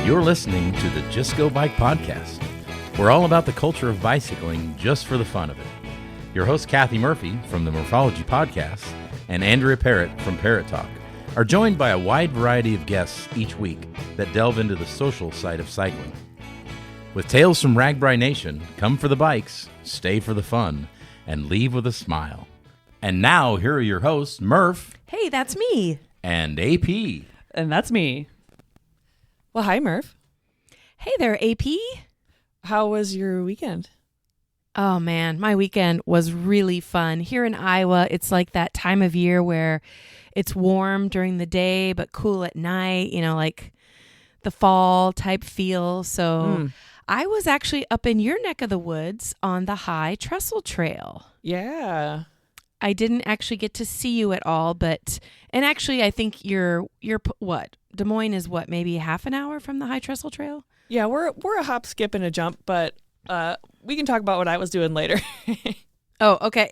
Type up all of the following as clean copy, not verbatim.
You're listening to the Just Go Bike podcast. We're all about the culture of bicycling just for the fun of it. Your host, Kathy Murphy from the Morphology Podcast and Andrea Parrott from Parrott Talk are joined by a wide variety of guests each week that delve into the social side of cycling. With tales from Ragbri Nation, come for the bikes, stay for the fun, and leave with a smile. And now, here are your hosts, Murph. Hey, that's me. And AP. And that's me. Well, hi, Murph. Hey there, AP. How was your weekend? Oh, man, my weekend was really fun. Here in Iowa, it's like that time of year where it's warm during the day but cool at night, you know, like the fall type feel. So I was actually up in your neck of the woods on the High Trestle Trail. Yeah. I didn't actually get to see you at all, and actually I think you're what? Des Moines is what, maybe half an hour from the High Trestle Trail? Yeah, we're a hop, skip, and a jump, but we can talk about what I was doing later. Oh, okay.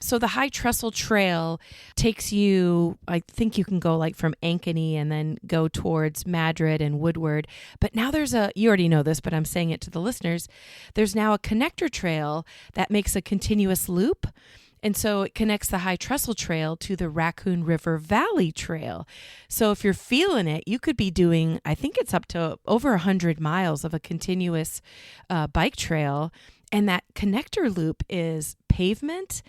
So the High Trestle Trail takes you, I think you can go like from Ankeny and then go towards Madrid and Woodward. But now you already know this, but I'm saying it to the listeners. There's now a connector trail that makes a continuous loop. And so it connects the High Trestle Trail to the Raccoon River Valley Trail. So if you're feeling it, you could be doing, I think it's up to over 100 miles of a continuous bike trail. And that connector loop is pavement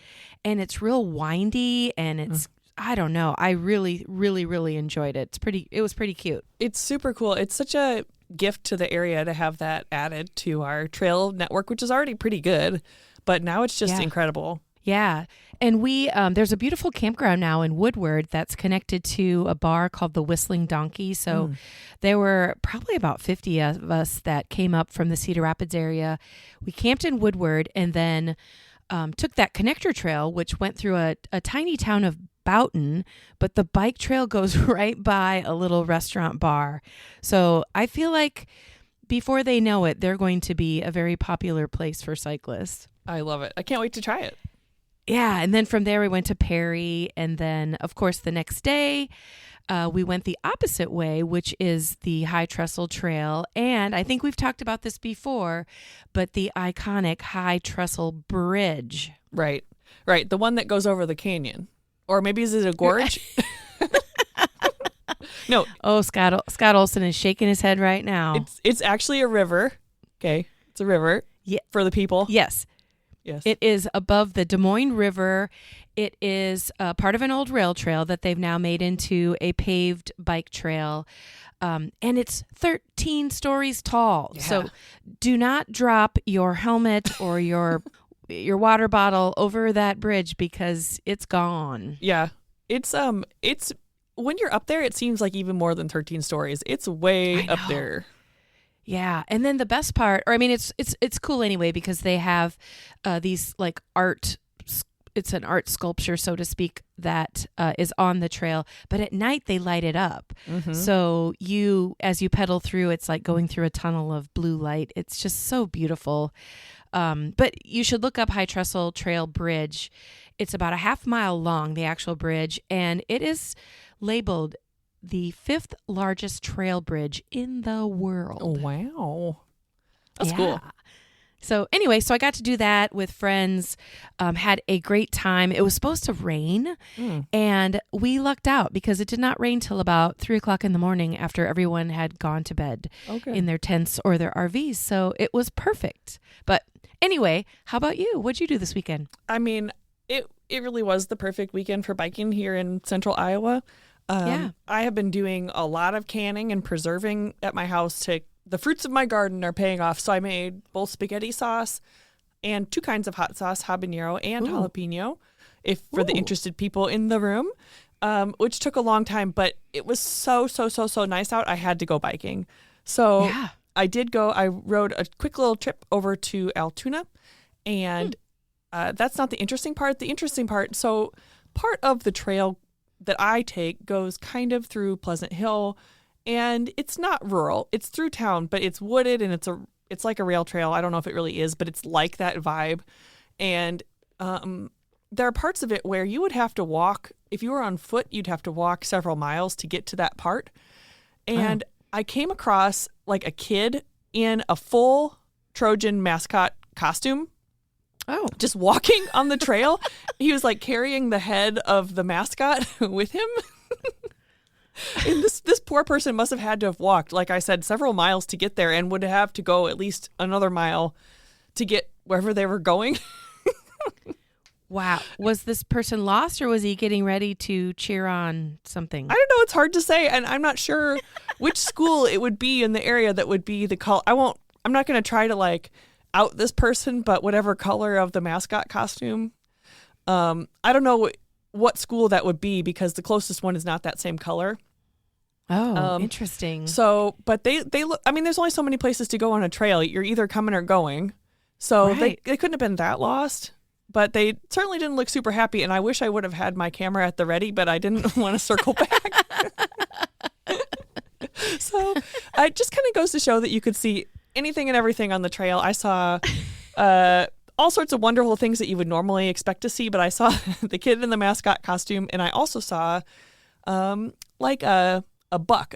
and it's real windy and it's, I don't know. I really, really, really enjoyed it. It was pretty cute. It's super cool. It's such a gift to the area to have that added to our trail network, which is already pretty good, but now it's just incredible. Yeah. And there's a beautiful campground now in Woodward that's connected to a bar called the Whistling Donkey. So there were probably about 50 of us that came up from the Cedar Rapids area. We camped in Woodward and then took that connector trail, which went through a tiny town of Boughton, but the bike trail goes right by a little restaurant bar. So I feel like before they know it, they're going to be a very popular place for cyclists. I love it. I can't wait to try it. Yeah, and then from there we went to Perry, and then, of course, the next day we went the opposite way, which is the High Trestle Trail, and I think we've talked about this before, but the iconic High Trestle Bridge. Right. The one that goes over the canyon. Or maybe is it a gorge? No. Oh, Scott Olson is shaking his head right now. It's actually a river. Okay, it's a river for the people. Yes. It is above the Des Moines River. It is part of an old rail trail that they've now made into a paved bike trail. And it's 13 stories tall. Yeah. So do not drop your helmet or your water bottle over that bridge because it's gone. Yeah. It's when you're up there, it seems like even more than 13 stories. It's way up there. Yeah, and then the best part, or I mean, it's cool anyway because they have these like art. It's an art sculpture, so to speak, that is on the trail. But at night they light it up, so as you pedal through, it's like going through a tunnel of blue light. It's just so beautiful. But you should look up High Trestle Trail Bridge. It's about a half mile long, the actual bridge, and it is labeled the 5th largest trail bridge in the world. Oh, wow. That's cool. So anyway, I got to do that with friends, had a great time. It was supposed to rain and we lucked out because it did not rain till about 3:00 in the morning after everyone had gone to bed in their tents or their RVs. So it was perfect. But anyway, how about you? What'd you do this weekend? I mean, it really was the perfect weekend for biking here in central Iowa. I have been doing a lot of canning and preserving at my house. The fruits of my garden are paying off. So I made both spaghetti sauce and 2 kinds of hot sauce, habanero and jalapeno, for the interested people in the room, which took a long time, but it was so nice out. I had to go biking. So I did go. I rode a quick little trip over to Altoona, and that's not the interesting part. The interesting part, so part of the trail that I take goes kind of through Pleasant Hill, and it's not rural. It's through town, but it's wooded and it's like a rail trail. I don't know if it really is, but it's like that vibe. And there are parts of it where you would have to walk. If you were on foot, you'd have to walk several miles to get to that part. And I came across like a kid in a full Trojan mascot costume. Oh, just walking on the trail. He was like carrying the head of the mascot with him. And this poor person must have had to have walked, like I said, several miles to get there, and would have to go at least another mile to get wherever they were going. wow. Was this person lost, or was he getting ready to cheer on something? I don't know. It's hard to say. And I'm not sure which school it would be in the area that would be the call. I'm not going to try to like out this person, but whatever color of the mascot costume. I don't know what school that would be, because the closest one is not that same color. Oh, interesting. So, but they look, I mean, there's only so many places to go on a trail. You're either coming or going. So Right. they couldn't have been that lost, but they certainly didn't look super happy. And I wish I would have had my camera at the ready, but I didn't want to circle back. So it just kind of goes to show that you could see anything and everything on the trail. I saw all sorts of wonderful things that you would normally expect to see, but I saw the kid in the mascot costume, and I also saw like a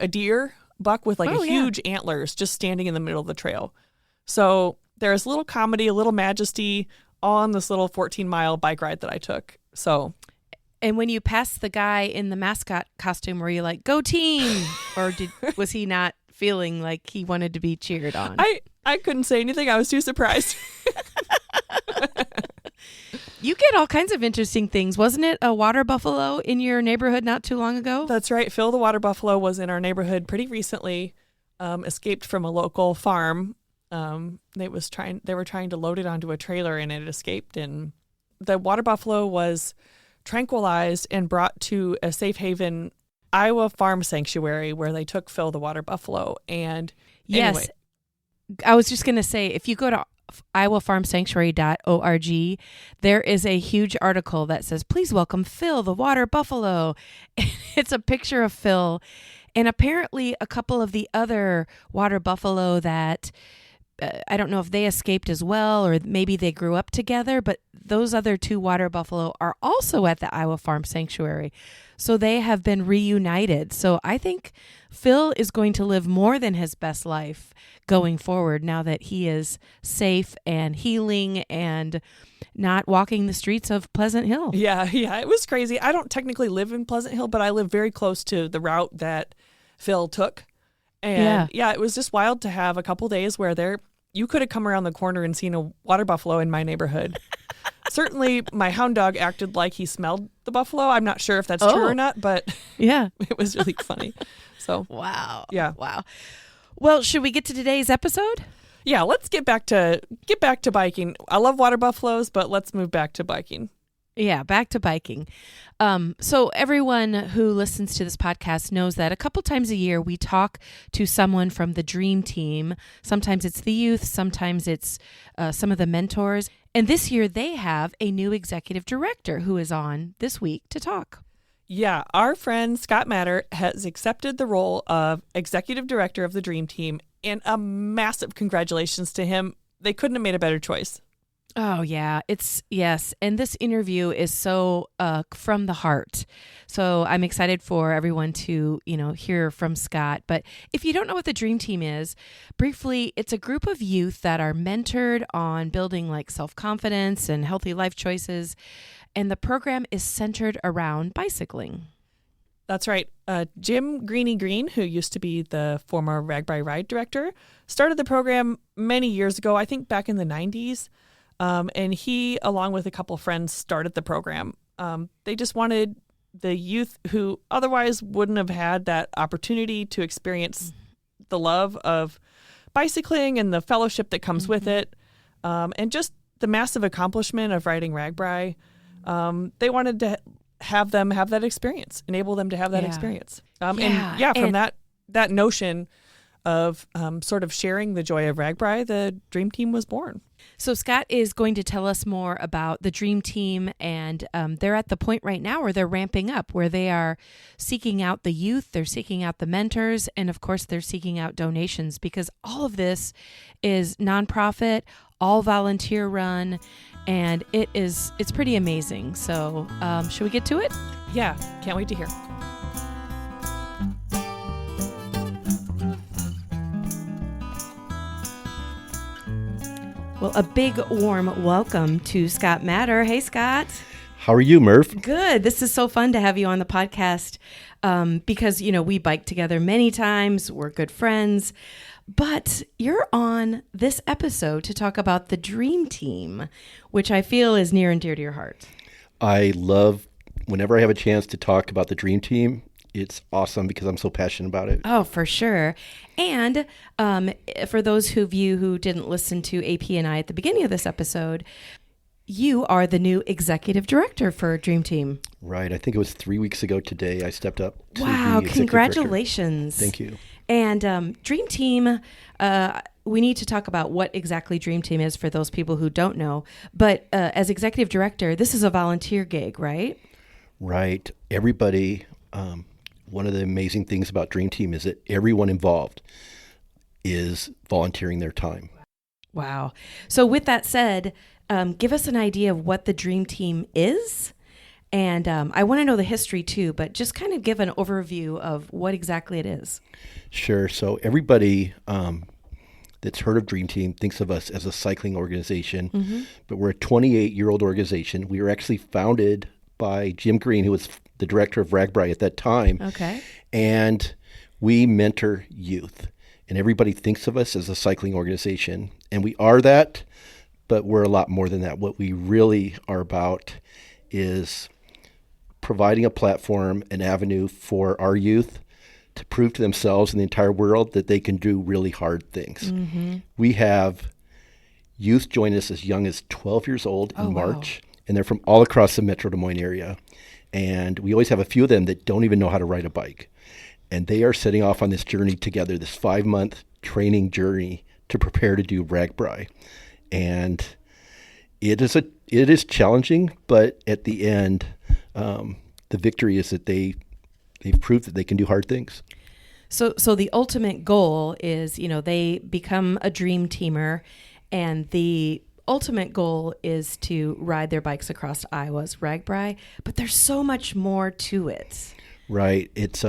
deer buck with like huge antlers just standing in the middle of the trail. So there's a little comedy, a little majesty on this little 14-mile bike ride that I took. So, and when you passed the guy in the mascot costume, were you like, go team? Or was he not feeling like he wanted to be cheered on? I couldn't say anything. I was too surprised. You get all kinds of interesting things. Wasn't it a water buffalo in your neighborhood not too long ago? That's right. Phil the water buffalo was in our neighborhood pretty recently, escaped from a local farm. They were trying to load it onto a trailer, and it escaped. And the water buffalo was tranquilized and brought to a safe haven Iowa farm sanctuary, where they took Phil the water buffalo. And yes, anyway. I was just going to say, if you go to iowafarmsanctuary.org, there is a huge article that says, please welcome Phil the water buffalo. It's a picture of Phil, and apparently a couple of the other water buffalo that I don't know if they escaped as well, or maybe they grew up together, but those other two water buffalo are also at the Iowa Farm Sanctuary. So they have been reunited. So I think Phil is going to live more than his best life going forward, now that he is safe and healing and not walking the streets of Pleasant Hill. Yeah, it was crazy. I don't technically live in Pleasant Hill, but I live very close to the route that Phil took. And yeah, it was just wild to have a couple days where you could have come around the corner and seen a water buffalo in my neighborhood. Certainly, my hound dog acted like he smelled the buffalo. I'm not sure if that's true or not, but yeah, it was really funny. So wow, yeah, wow. Well, should we get to today's episode? Yeah, let's get back to biking. I love water buffaloes, but let's move back to biking. Yeah, back to biking. So everyone who listens to this podcast knows that a couple times a year we talk to someone from the Dream Team. Sometimes it's the youth, sometimes it's some of the mentors. And this year they have a new executive director who is on this week to talk. Yeah, our friend Scott Matter has accepted the role of executive director of the Dream Team, and a massive congratulations to him. They couldn't have made a better choice. Oh, yeah. Yes. And this interview is so from the heart. So I'm excited for everyone to, hear from Scott. But if you don't know what the Dream Team is, briefly, it's a group of youth that are mentored on building like self-confidence and healthy life choices. And the program is centered around bicycling. That's right. Jim Greeny Green, who used to be the former RAGBRAI Ride director, started the program many years ago, I think back in the 90s. And he, along with a couple of friends, started the program. They just wanted the youth who otherwise wouldn't have had that opportunity to experience the love of bicycling and the fellowship that comes with it, and just the massive accomplishment of riding RAGBRAI. They wanted to have them have that experience, enable them to have that experience. From that notion of sort of sharing the joy of RAGBRAI, the Dream Team was born. So Scott is going to tell us more about the Dream Team, and they're at the point right now where they're ramping up, where they are seeking out the youth, they're seeking out the mentors, and of course they're seeking out donations, because all of this is nonprofit, all volunteer run, and it's pretty amazing. So should we get to it? Yeah, can't wait to hear. Well, a big warm welcome to Scott Matter. Hey, Scott. How are you, Murph? Good. This is so fun to have you on the podcast because, we bike together many times. We're good friends. But you're on this episode to talk about the Dream Team, which I feel is near and dear to your heart. I love whenever I have a chance to talk about the Dream Team. It's awesome because I'm so passionate about it. Oh, for sure. And for those of you who didn't listen to AP and I at the beginning of this episode, you are the new executive director for Dream Team. Right. I think it was 3 weeks ago today I stepped up to Wow, be executive congratulations. director. Thank you. And Dream Team, we need to talk about what exactly Dream Team is for those people who don't know. But as executive director, this is a volunteer gig, right? Right. Everybody, one of the amazing things about Dream Team is that everyone involved is volunteering their time. Wow. So with that said, give us an idea of what the Dream Team is. And I want to know the history too, but just kind of give an overview of what exactly it is. Sure. So everybody that's heard of Dream Team thinks of us as a cycling organization, but we're a 28-year-old organization. We were actually founded by Jim Green, who was the director of RAGBRAI at that time. Okay. And we mentor youth. And everybody thinks of us as a cycling organization. And we are that, but we're a lot more than that. What we really are about is providing a platform, an avenue for our youth to prove to themselves and the entire world that they can do really hard things. We have youth join us as young as 12 years old in March, and they're from all across the Metro Des Moines area. And we always have a few of them that don't even know how to ride a bike. And they are setting off on this journey together, this 5-month training journey to prepare to do RAGBRAI. And it is challenging, but at the end, the victory is that they've proved that they can do hard things. So the ultimate goal is, they become a Dream Teamer, and the ultimate goal is to ride their bikes across Iowa's RAGBRAI, but there's so much more to it. Right. It's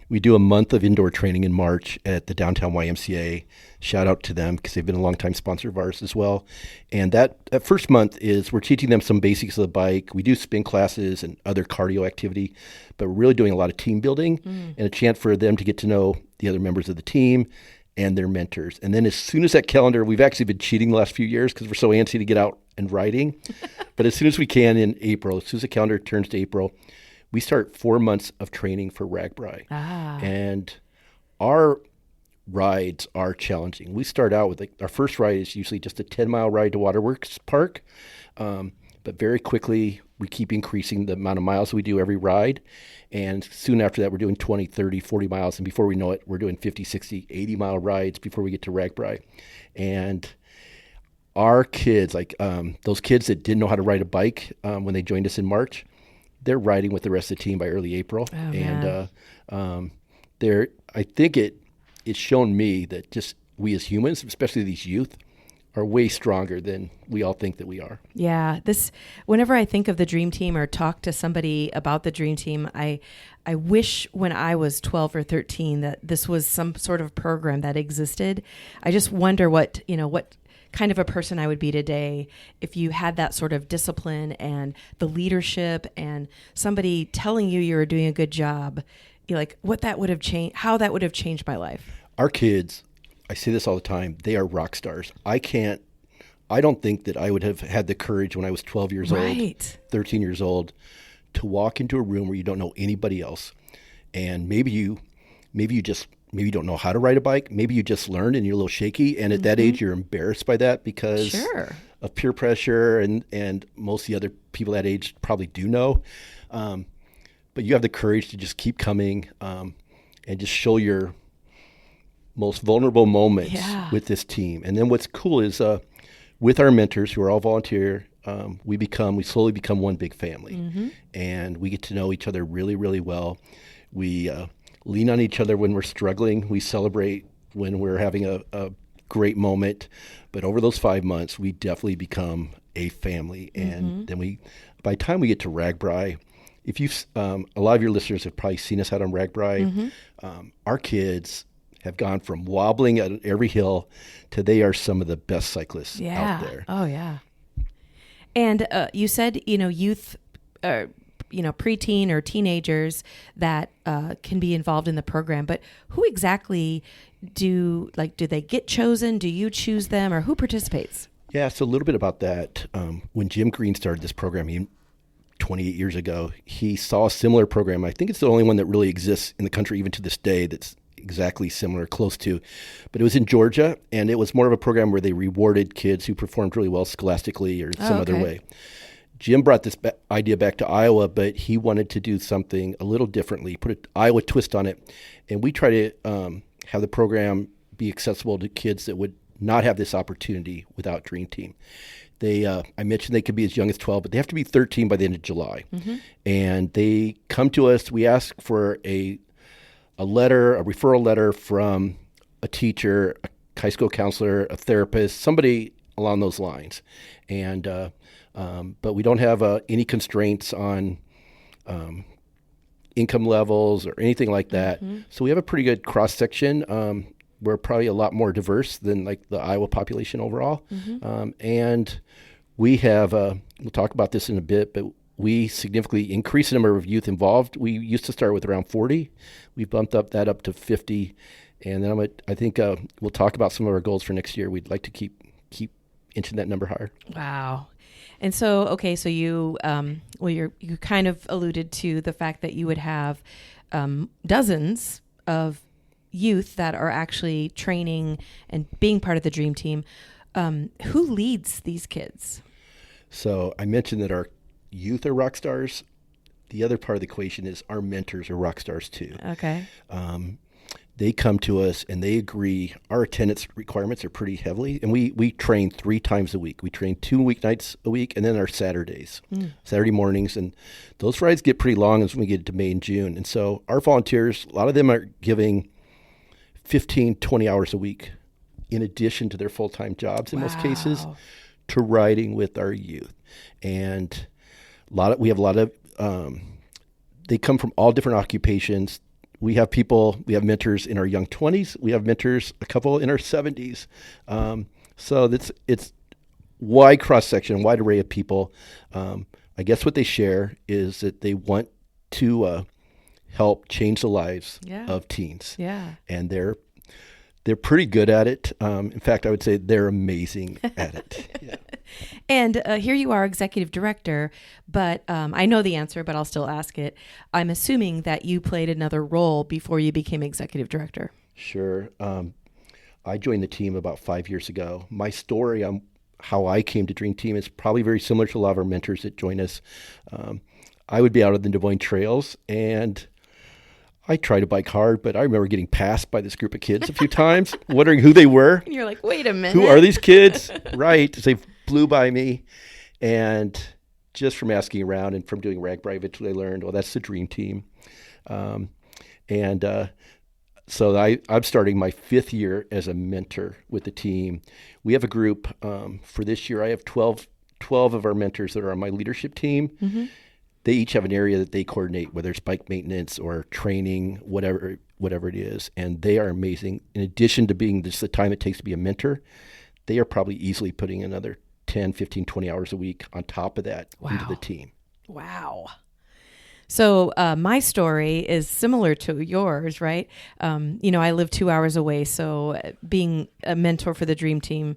we do a month of indoor training in March at the downtown YMCA. Shout out to them because they've been a longtime sponsor of ours as well. And that first month is we're teaching them some basics of the bike. We do spin classes and other cardio activity, but we're really doing a lot of team building and a chance for them to get to know the other members of the team and their mentors. And then as soon as that calendar, we've actually been cheating the last few years because we're so antsy to get out and riding. But as soon as we can in April, as soon as the calendar turns to April, we start 4 months of training for RAGBRAI. And our rides are challenging. We start out with our first ride is usually just a 10-mile ride to Waterworks Park. But very quickly, we keep increasing the amount of miles we do every ride. And soon after that, we're doing 20, 30, 40 miles. And before we know it, we're doing 50, 60, 80-mile rides before we get to RAGBRAI. And our kids, those kids that didn't know how to ride a bike when they joined us in March, they're riding with the rest of the team by early April. And I think it's shown me that just we as humans, especially these youth, are way stronger than we all think that we are. Yeah. Whenever I think of the Dream Team or talk to somebody about the Dream Team, I wish when I was 12 or 13 that this was some sort of program that existed. I just wonder what kind of a person I would be today if you had that sort of discipline and the leadership and somebody telling you were doing a good job. What that would have changed, how that would have changed my life. Our kids, I say this all the time, they are rock stars. I don't think that I would have had the courage when I was 12 years old, 13 years old, to walk into a room where you don't know anybody else. And maybe you don't know how to ride a bike. Maybe you just learned and you're a little shaky. And at that age, you're embarrassed by that because of peer pressure. And most of the other people that age probably do know. But you have the courage to just keep coming and just show your most vulnerable moments with this team. And then what's cool is with our mentors, who are all volunteer, we slowly become one big family. And we get to know each other really, really well. We lean on each other when we're struggling. We celebrate when we're having a great moment. But over those 5 months, we definitely become a family. And then by the time we get to RAGBRAI, if a lot of your listeners have probably seen us out on RAGBRAI, our kids have gone from wobbling at every hill to they are some of the best cyclists out there. Oh, yeah. And you said, youth, preteen or teenagers that can be involved in the program, but who exactly do they get chosen? Do you choose them, or who participates? Yeah, so a little bit about that. When Jim Green started this program 28 years ago, he saw a similar program. I think it's the only one that really exists in the country, even to this day, that's exactly similar, close to. But it was in Georgia, and it was more of a program where they rewarded kids who performed really well scholastically or some other way. Jim brought this idea back to Iowa, but he wanted to do something a little differently, put an Iowa twist on it. And we try to have the program be accessible to kids that would not have this opportunity without Dream Team. I mentioned they could be as young as 12, but they have to be 13 by the end of July. Mm-hmm. And they come to us. We ask for a referral letter from a teacher, a high school counselor, a therapist, somebody along those lines. And but we don't have any constraints on income levels or anything like that. Mm-hmm. So we have a pretty good cross section. We're probably a lot more diverse than like the Iowa population overall. Mm-hmm. And we have, we'll talk about this in a bit, but we significantly increased the number of youth involved. We used to start with around 40. We bumped that up to 50. And then I think we'll talk about some of our goals for next year. We'd like to keep inching that number higher. Wow. And so, so you, you kind of alluded to the fact that you would have dozens of youth that are actually training and being part of the Dream Team. Who leads these kids? So I mentioned that our youth are rock stars. The other part of the equation is our mentors are rock stars too. Okay. They come to us and they agree. Our attendance requirements are pretty heavily, and we train 3 times a week. We train 2 weeknights a week, and then our Saturdays, Saturday mornings, and those rides get pretty long as we get to May and June. And so our volunteers, a lot of them are giving 15, 20 hours a week in addition to their full-time jobs in most cases to riding with our youth. And we have a lot of, they come from all different occupations. We have mentors in our young 20s. We have mentors, a couple in our 70s. So it's wide cross-section, wide array of people. I guess what they share is that they want to help change the lives of teens. Yeah. And they're pretty good at it. In fact, I would say they're amazing at it. Yeah. And here you are, executive director, but I know the answer, but I'll still ask it. I'm assuming that you played another role before you became executive director. Sure. I joined the team about 5 years ago. My story on how I came to Dream Team is probably very similar to a lot of our mentors that join us. I would be out on the Des Moines trails, and I try to bike hard, but I remember getting passed by this group of kids a few times, wondering who they were. You're like, wait a minute. Who are these kids? Right. They flew by me. And just from asking around and from doing RAGBRAI, eventually I learned, well, that's the Dream Team. So I'm starting my 5th year as a mentor with the team. We have a group for this year. I have 12 of our mentors that are on my leadership team. Mm-hmm. They each have an area that they coordinate, whether it's bike maintenance or training, whatever it is. And they are amazing. In addition to being just the time it takes to be a mentor, they are probably easily putting another 10, 15, 20 hours a week on top of that into the team. Wow. So my story is similar to yours, right? I live 2 hours away, so being a mentor for the Dream Team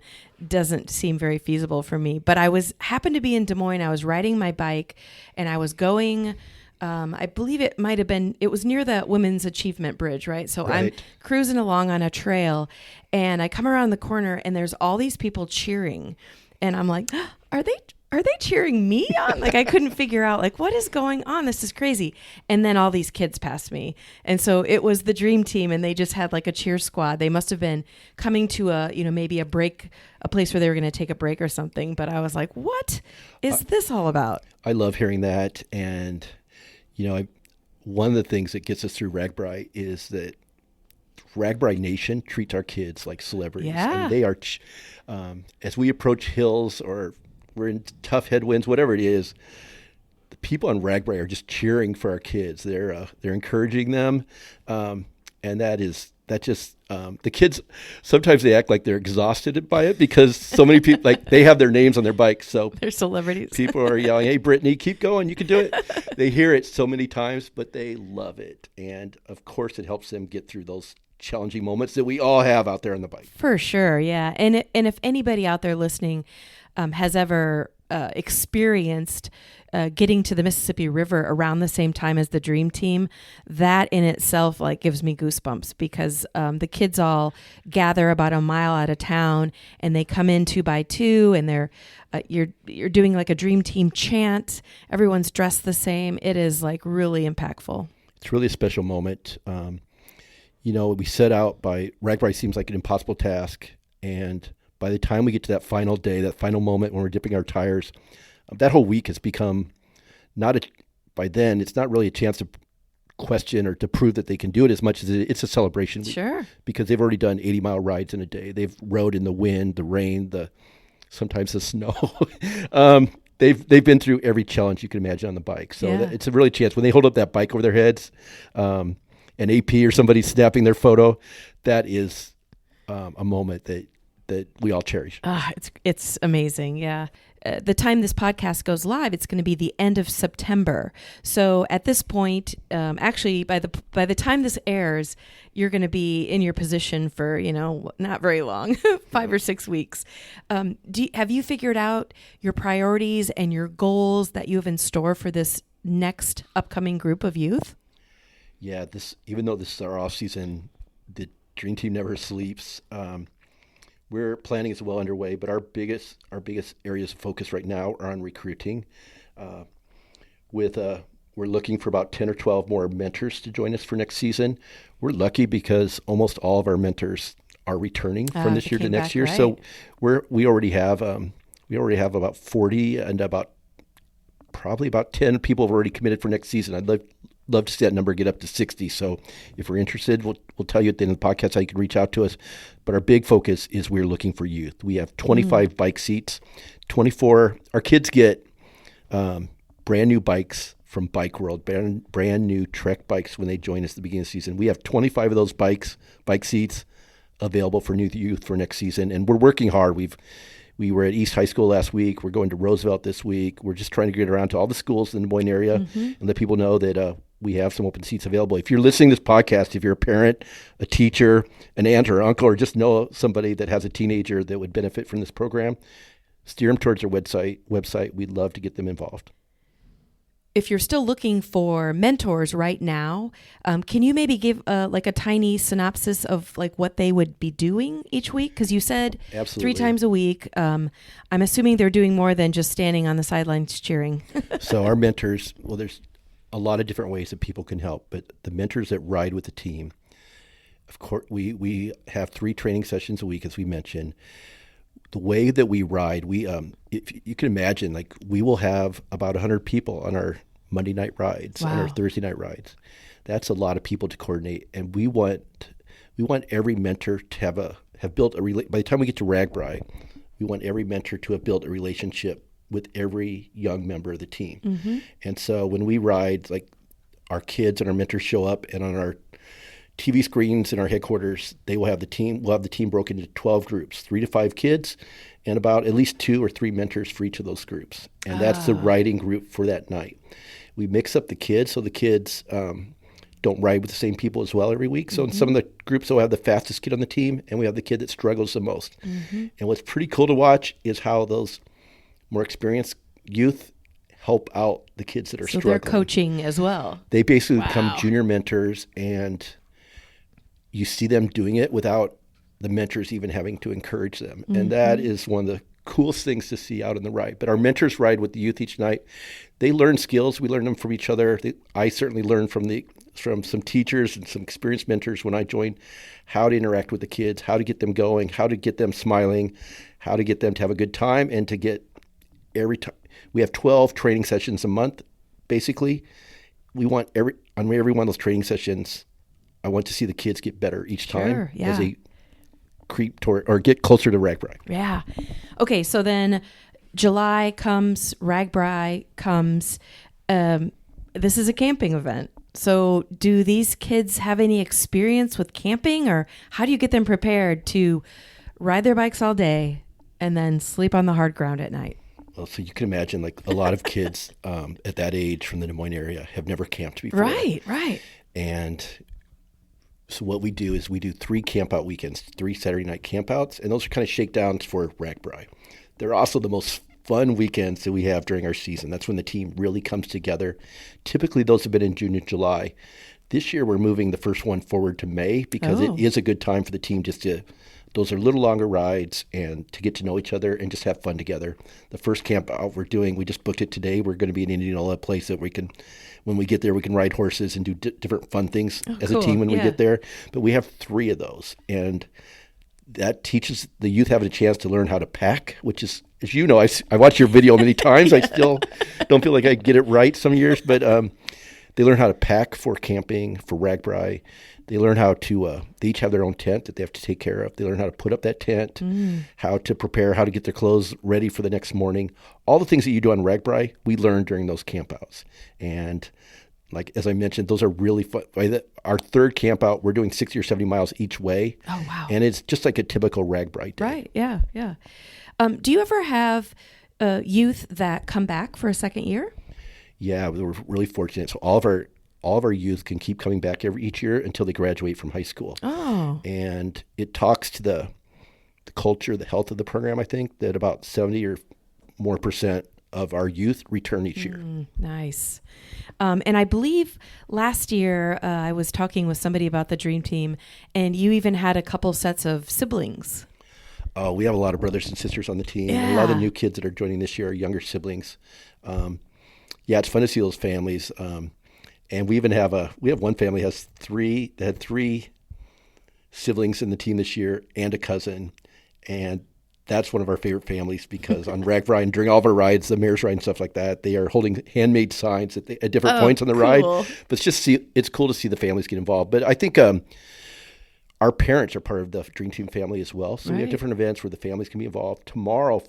doesn't seem very feasible for me. But happened to be in Des Moines. I was riding my bike, and I was going. I believe it was near the Women's Achievement Bridge, right? So right. I'm cruising along on a trail, and I come around the corner, and there's all these people cheering, and I'm like, are they cheering me on? Like, I couldn't figure out, like, what is going on? This is crazy. And then all these kids passed me. And so it was the Dream Team, and they just had like a cheer squad. They must have been coming to maybe a place where they were going to take a break or something. But I was like, what is this all about? I love hearing that. And, one of the things that gets us through RAGBRAI is that RAGBRAI Nation treats our kids like celebrities. Yeah. And they are, as we approach hills or we're in tough headwinds, whatever it is, the people on RAGBRAI are just cheering for our kids. They're encouraging them, and that's that just the kids sometimes they act like they're exhausted by it because so many people like they have their names on their bikes, so they're celebrities. People are yelling, "Hey, Brittany, keep going! You can do it!" They hear it so many times, but they love it, and of course, it helps them get through those challenging moments that we all have out there on the bike. For sure, yeah. And if anybody out there listening has ever experienced getting to the Mississippi River around the same time as the Dream Team, that in itself like gives me goosebumps because the kids all gather about a mile out of town and they come in 2 by 2 and they're you're doing like a Dream Team chant. Everyone's dressed the same. It is like really impactful. It's really a special moment. We set out RAGBRAI seems like an impossible task, and by the time we get to that final day, that final moment when we're dipping our tires, that whole week has become by then, it's not really a chance to question or to prove that they can do it as much as it's a celebration week. Sure. Because they've already done 80-mile rides in a day. They've rode in the wind, the rain, sometimes the snow. They've been through every challenge you can imagine on the bike. So it's a really chance. When they hold up that bike over their heads, an AP or somebody snapping their photo, that is a moment that we all cherish. It's amazing. Yeah. The time this podcast goes live, it's going to be the end of September. So at this point, actually, by the time this airs, you're going to be in your position for not very long, 5 or 6 weeks. Have you figured out your priorities and your goals that you have in store for this next upcoming group of youth? Yeah, even though this is our off season, the Dream Team never sleeps. We're planning is well underway, but our biggest areas of focus right now are on recruiting. We're looking for about 10 or 12 more mentors to join us for next season. We're lucky because almost all of our mentors are returning from this year to next year. Right. So we already have about 40 and probably about 10 people have already committed for next season. I'd love to see that number get up to 60. So if we're interested, we'll tell you at the end of the podcast how you can reach out to us. But our big focus is we're looking for youth. We have 25 bike seats, 24. Our kids get brand new bikes from Bike World, brand new Trek bikes when they join us at the beginning of the season. We have 25 of those bike seats available for new youth for next season. And we're working hard. We were at East High School last week. We're going to Roosevelt this week. We're just trying to get around to all the schools in the Des Moines area and let people know that we have some open seats available. If you're listening to this podcast, if you're a parent, a teacher, an aunt or uncle, or just know somebody that has a teenager that would benefit from this program, steer them towards our website. We'd love to get them involved. If you're still looking for mentors right now, can you maybe give like a tiny synopsis of like what they would be doing each week? Because you said Absolutely. 3 times a week. I'm assuming they're doing more than just standing on the sidelines cheering. So our mentors, there's a lot of different ways that people can help, but the mentors that ride with the team, of course, we have 3 training sessions a week, as we mentioned. The way that we ride, if you can imagine, like we will have about 100 people on our Monday night rides, on our Thursday night rides. That's a lot of people to coordinate, and we want every mentor to have built by the time we get to RAGBRAI, we want every mentor to have built a relationship with every young member of the team. Mm-hmm. And so when we ride, like our kids and our mentors show up, and on our TV screens in our headquarters, we'll have the team broken into 12 groups, 3 to 5 kids, and about at least 2 or 3 mentors for each of those groups. And that's the riding group for that night. We mix up the kids, so the kids don't ride with the same people as well every week. So in some of the groups, we'll have the fastest kid on the team, and we have the kid that struggles the most. Mm-hmm. And what's pretty cool to watch is how those more experienced youth help out the kids that are struggling. So they're coaching as well. They basically become junior mentors, and you see them doing it without the mentors even having to encourage them. Mm-hmm. And that is one of the coolest things to see out on the ride. But our mentors ride with the youth each night. They learn skills. We learn them from each other. I certainly learned from some teachers and some experienced mentors when I joined how to interact with the kids, how to get them going, how to get them smiling, how to get them to have a good time, and to get every time. We have 12 training sessions a month, basically. We want on every one of those training sessions, I want to see the kids get better each time as they creep toward or get closer to RAGBRAI. Yeah. Okay, so then July comes, RAGBRAI comes. This is a camping event. So do these kids have any experience with camping, or how do you get them prepared to ride their bikes all day and then sleep on the hard ground at night? Well, so you can imagine, like, a lot of kids at that age from the Des Moines area have never camped before. Right. And so what we do is we do 3 camp out weekends, 3 Saturday night campouts, and those are kind of shakedowns for RAGBRAI. They're also the most fun weekends that we have during our season. That's when the team really comes together. Typically, those have been in June and July. This year, we're moving the first one forward to May because it is a good time for the team just to, those are little longer rides and to get to know each other and just have fun together. The first camp out we just booked it today. We're going to be in Indianola, a place that we can, when we get there, we can ride horses and do different fun things as a team when we get there. But we have 3 of those. And that teaches the youth having a chance to learn how to pack, which is, as you know, I watched your video many times. I still don't feel like I get it right some years, but they learn how to pack for camping, for RAGBRAI. They learn how to, they each have their own tent that they have to take care of. They learn how to put up that tent, how to prepare, how to get their clothes ready for the next morning. All the things that you do on RAGBRAI, we learn during those campouts. And like, as I mentioned, those are really fun. Our 3rd camp out, we're doing 60 or 70 miles each way. Oh, wow. And it's just like a typical RAGBRAI day. Right, yeah. Do you ever have youth that come back for a second year? Yeah, we're really fortunate. So all of our youth can keep coming back each year until they graduate from high school. Oh. And it talks to the culture, the health of the program, I think, that about 70 or more % of our youth return each year. Nice. And I believe last year I was talking with somebody about the Dream Team, and you even had a couple sets of siblings. We have a lot of brothers and sisters on the team. Yeah. And a lot of the new kids that are joining this year are younger siblings. It's fun to see those families. And we even have one family that had 3 siblings in the team this year and a cousin. And that's one of our favorite families because on RAGBRAI and during all of our rides, the mayor's ride and stuff like that, they are holding handmade signs at different points on the ride. But it's cool to see the families get involved. But I think our parents are part of the Dream Team family as well. So we have different events where the families can be involved. Tomorrow,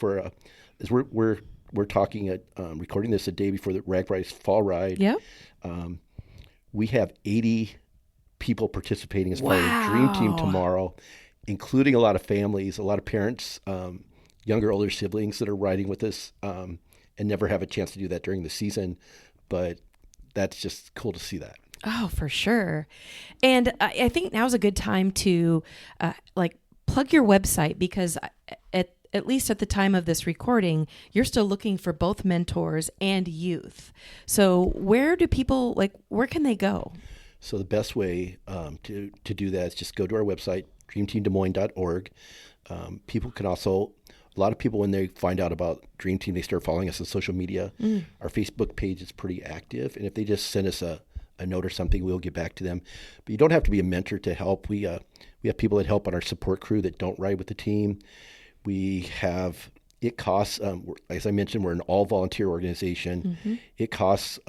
as we're talking at recording this a day before the RAGBRAI's fall ride. Yeah. We have 80 people participating as part of the Dream Team tomorrow, including a lot of families, a lot of parents, younger, older siblings that are riding with us and never have a chance to do that during the season. But that's just cool to see that. Oh, for sure. And I think now's a good time to plug your website because at least at the time of this recording, you're still looking for both mentors and youth. So where do people, where can they go? So the best way to do that is just go to our website, dreamteamdesmoines.org. People can also, a lot of people, when they find out about Dream Team, they start following us on social media. Our Facebook page is pretty active. And if they just send us a note or something, we'll get back to them. But you don't have to be a mentor to help. We have people that help on our support crew that don't ride with the team. It costs, as I mentioned, we're an all-volunteer organization. It costs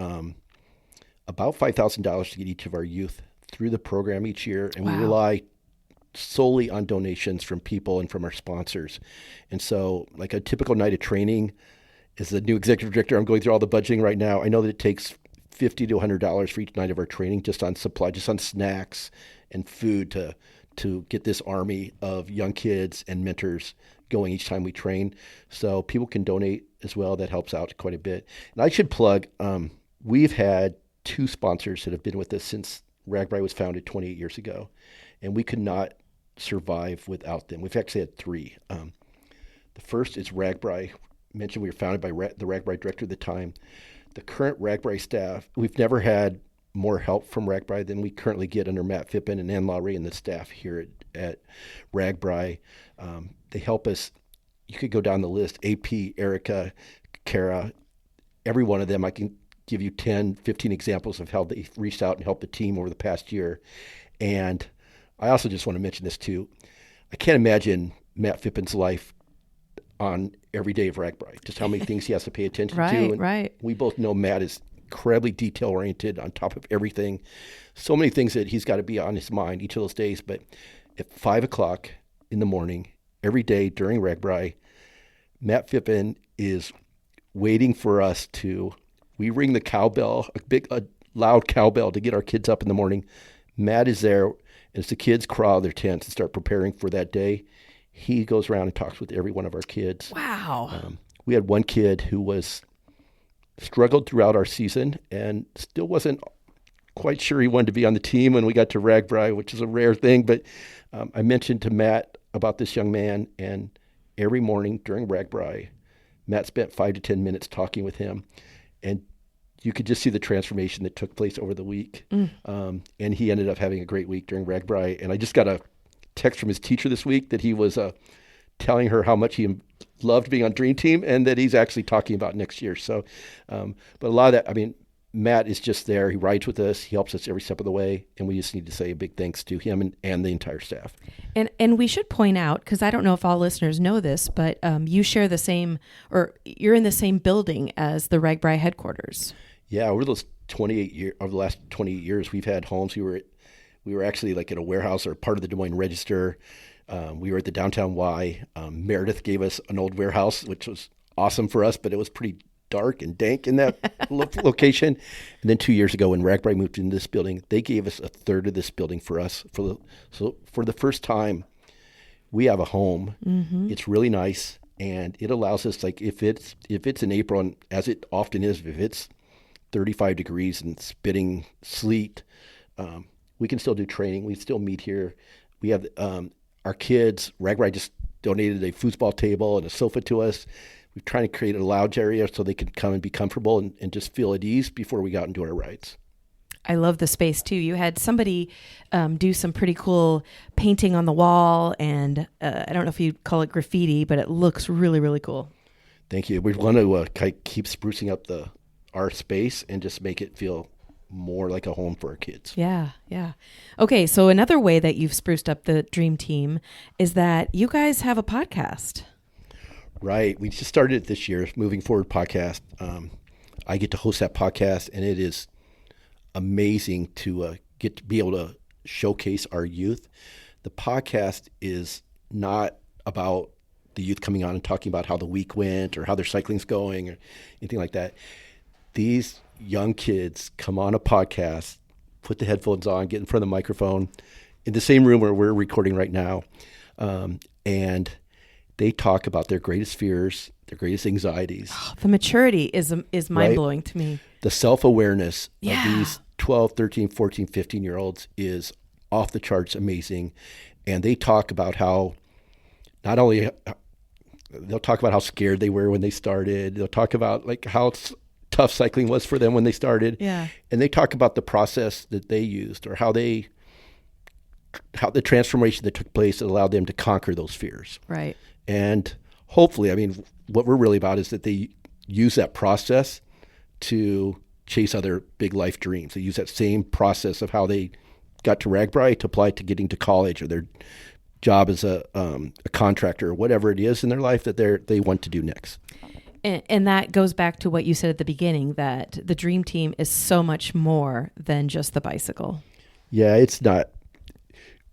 about $5,000 to get each of our youth through the program each year, and we rely solely on donations from people and from our sponsors. And so, like a typical night of training, as the new executive director, I'm going through all the budgeting right now. I know that it takes $50 to $100 for each night of our training just on supply, just on snacks and food to get this army of young kids and mentors going each time we train. So people can donate as well. That helps out quite a bit. And I should plug, we've had 2 sponsors that have been with us since RAGBRAI was founded 28 years ago, and we could not survive without them. We've actually had 3. The first is RAGBRAI. I mentioned we were founded by the RAGBRAI director at the time. The current RAGBRAI staff, we've never had more help from RAGBRAI than we currently get under Matt Phippen and Ann Lowry and the staff here at RAGBRAI. They help us. You could go down the list, AP, Erica, Kara, every one of them. I can give you 10, 15 examples of how they've reached out and helped the team over the past year. And I also just want to mention this too. I can't imagine Matt Phippen's life on every day of RAGBRAI, just how many things he has to pay attention to. And we both know Matt is incredibly detail-oriented, on top of everything. So many things that he's got to be on his mind each of those days. But at 5 o'clock in the morning, every day during RAGBRAI, Matt Phippen is waiting for us we ring the cowbell, a loud cowbell to get our kids up in the morning. Matt is there. As the kids crawl out of their tents and start preparing for that day, he goes around and talks with every one of our kids. Wow. We had one kid who struggled throughout our season and still wasn't quite sure he wanted to be on the team when we got to RAGBRAI, which is a rare thing. But I mentioned to Matt about this young man, and every morning during RAGBRAI, Matt spent 5 to 10 minutes talking with him, and you could just see the transformation that took place over the week. And he ended up having a great week during RAGBRAI. And I just got a text from his teacher this week that he was telling her how much he loved being on Dream Team and that he's actually talking about next year. So, but a lot of that, Matt is just there. He rides with us. He helps us every step of the way. And we just need to say a big thanks to him and the entire staff. And we should point out, because I don't know if all listeners know this, but you share the same, or you're in the same building as the RAGBRAI headquarters. Yeah, over the last 28 years, we've had homes. We were actually like at a warehouse or part of the Des Moines Register. We were at the Downtown Y. Meredith gave us an old warehouse, which was awesome for us, but it was pretty dark and dank in that location. And then 2 years ago, when RAGBRAI moved into this building, they gave us a third of this building for us. So for the first time, we have a home. Mm-hmm. It's really nice, and it allows us, like, if it's in April, and as it often is, if it's 35 degrees and spitting sleet, we can still do training. We still meet here. We have our kids. RAGBRAI just donated a foosball table and a sofa to us. We're trying to create a lounge area so they can come and be comfortable and just feel at ease before we go out and do our rides. I love the space too. You had somebody do some pretty cool painting on the wall, and I don't know if you'd call it graffiti, but it looks really, really cool. Thank you. We want to keep sprucing up our space and just make it feel more like a home for our kids. Yeah. Okay, so another way that you've spruced up the Dream Team is that you guys have a podcast. Right. We just started it this year, Moving Forward podcast. I get to host that podcast, and it is amazing to be able to showcase our youth. The podcast is not about the youth coming on and talking about how the week went or how their cycling's going or anything like that. These young kids come on a podcast, put the headphones on, get in front of the microphone in the same room where we're recording right now, and they talk about their greatest fears, their greatest anxieties. The maturity is mind-blowing to me. The self-awareness of these 12, 13, 14, 15-year-olds is off the charts amazing. And they talk about how not only they'll talk about how scared they were when they started. They'll talk about like how tough cycling was for them when they started. Yeah. And they talk about the process that they used or how the transformation that took place that allowed them to conquer those fears. Right. And hopefully, what we're really about is that they use that process to chase other big life dreams. They use that same process of how they got to RAGBRAI to apply to getting to college or their job as a contractor or whatever it is in their life that they want to do next. And that goes back to what you said at the beginning, that the Dream Team is so much more than just the bicycle. Yeah, it's not.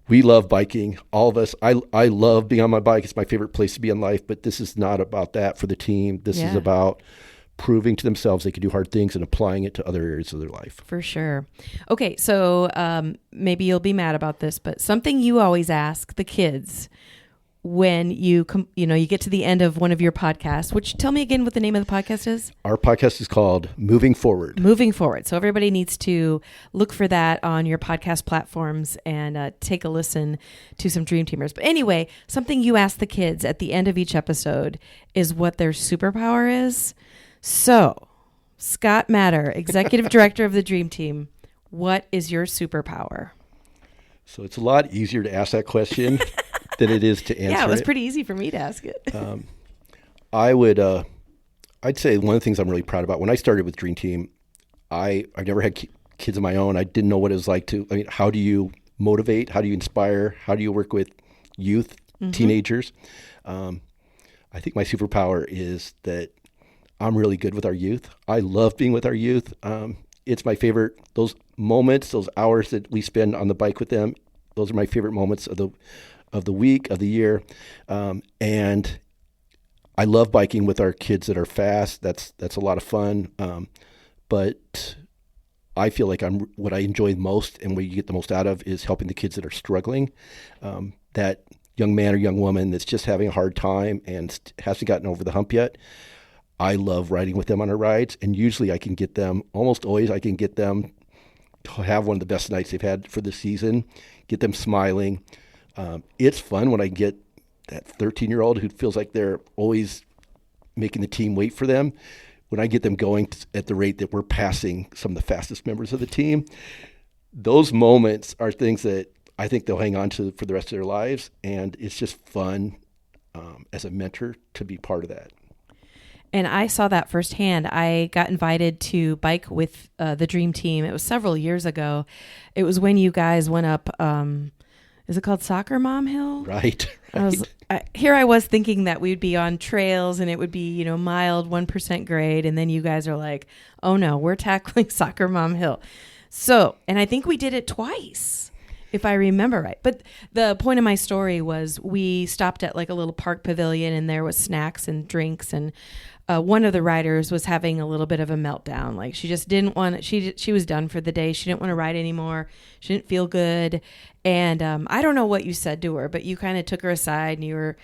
We love biking, all of us. I love being on my bike. It's my favorite place to be in life, but this is not about that for the team. This is about proving to themselves they can do hard things and applying it to other areas of their life. For sure. Okay, so maybe you'll be mad about this, but something you always ask the kids when you get to the end of one of your podcasts, which tell me again what the name of the podcast is. Our podcast is called Moving Forward. Moving Forward. So everybody needs to look for that on your podcast platforms and take a listen to some Dream Teamers. But anyway, something you ask the kids at the end of each episode is what their superpower is. So, Scott Matter, Executive Director of the Dream Team, what is your superpower? So it's a lot easier to ask that question than it is to answer. Yeah, it was pretty easy for me to ask it. I'd say one of the things I'm really proud about, when I started with Dream Team, I never had kids of my own. I didn't know what it was like how do you motivate? How do you inspire? How do you work with youth, teenagers? I think my superpower is that I'm really good with our youth. I love being with our youth. It's my favorite, those moments, those hours that we spend on the bike with them. Those are my favorite moments of the week, of the year. And I love biking with our kids that are fast. That's a lot of fun. But I feel like what I enjoy most and what you get the most out of is helping the kids that are struggling. That young man or young woman that's just having a hard time and hasn't gotten over the hump yet. I love riding with them on our rides, and usually almost always I can get them to have one of the best nights they've had for the season, get them smiling. It's fun when I get that 13-year-old who feels like they're always making the team wait for them. When I get them going at the rate that we're passing some of the fastest members of the team, those moments are things that I think they'll hang on to for the rest of their lives, and it's just fun as a mentor to be part of that. And I saw that firsthand. I got invited to bike with the Dream Team. It was several years ago. It was when you guys went up, is it called Soccer Mom Hill? Right. I was thinking that we'd be on trails and it would be, mild 1% grade. And then you guys are like, oh no, we're tackling Soccer Mom Hill. So, and I think we did it twice, if I remember right. But the point of my story was we stopped at like a little park pavilion and there was snacks and drinks, and one of the riders was having a little bit of a meltdown. Like she just didn't want, she was done for the day. She didn't want to ride anymore. She didn't feel good. And I don't know what you said to her, but you kind of took her aside and you were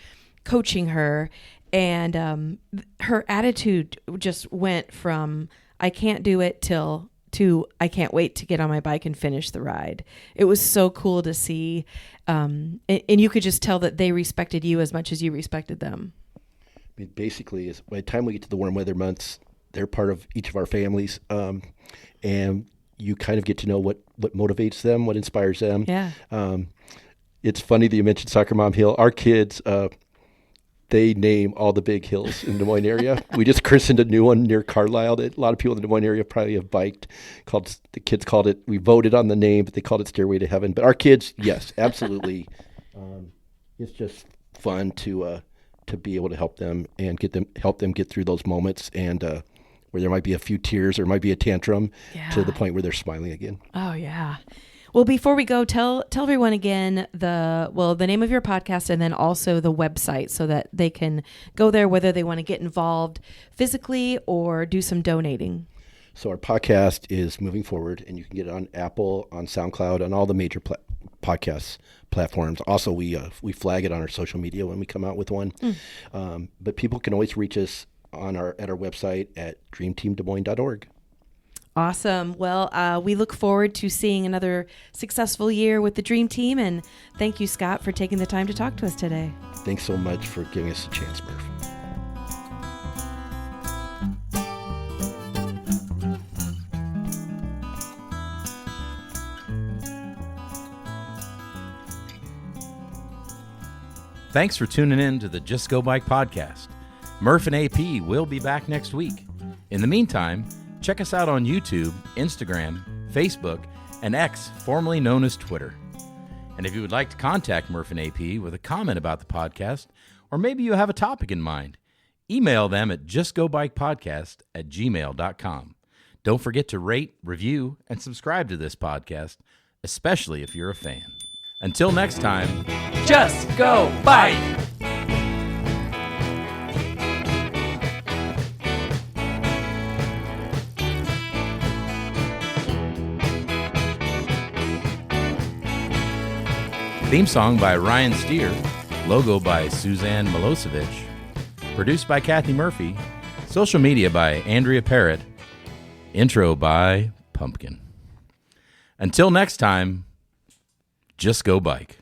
coaching her. And her attitude just went from, I can't do it to I can't wait to get on my bike and finish the ride. It was so cool to see. And you could just tell that they respected you as much as you respected them. I mean, basically, by the time we get to the warm weather months, they're part of each of our families. And you kind of get to know what motivates them, what inspires them. Yeah. It's funny that you mentioned Soccer Mom Hill. Our kids, they name all the big hills in the Des Moines area. We just christened a new one near Carlisle that a lot of people in the Des Moines area probably have biked. The kids called it, we voted on the name, but they called it Stairway to Heaven. But our kids, yes, absolutely. It's just fun to be able to help them and help them get through those moments, and where there might be a few tears or might be a tantrum, to the point where they're smiling again. Oh yeah. Well, before we go, tell everyone again the name of your podcast and then also the website so that they can go there whether they want to get involved physically or do some donating. So our podcast is moving forward, and you can get it on Apple, on SoundCloud, on all the major podcast platforms. Also, we flag it on our social media when we come out with one. But people can always reach us at our website at dreamteamdesmoines.org. Awesome. Well, we look forward to seeing another successful year with the Dream Team, and thank you, Scott, for taking the time to talk to us today. Thanks so much for giving us a chance, Murph. Thanks for tuning in to the Just Go Bike podcast. Murph and AP will be back next week. In the meantime, check us out on YouTube, Instagram, Facebook, and X, formerly known as Twitter. And if you would like to contact Murph and AP with a comment about the podcast, or maybe you have a topic in mind, email them at justgobikepodcast@gmail.com. Don't forget to rate, review, and subscribe to this podcast, especially if you're a fan. Until next time, just go bike! Theme song by Ryan Steer, logo by Suzanne Milosevic, produced by Kathy Murphy, social media by Andrea Parrott, intro by Pumpkin. Until next time, just go bike.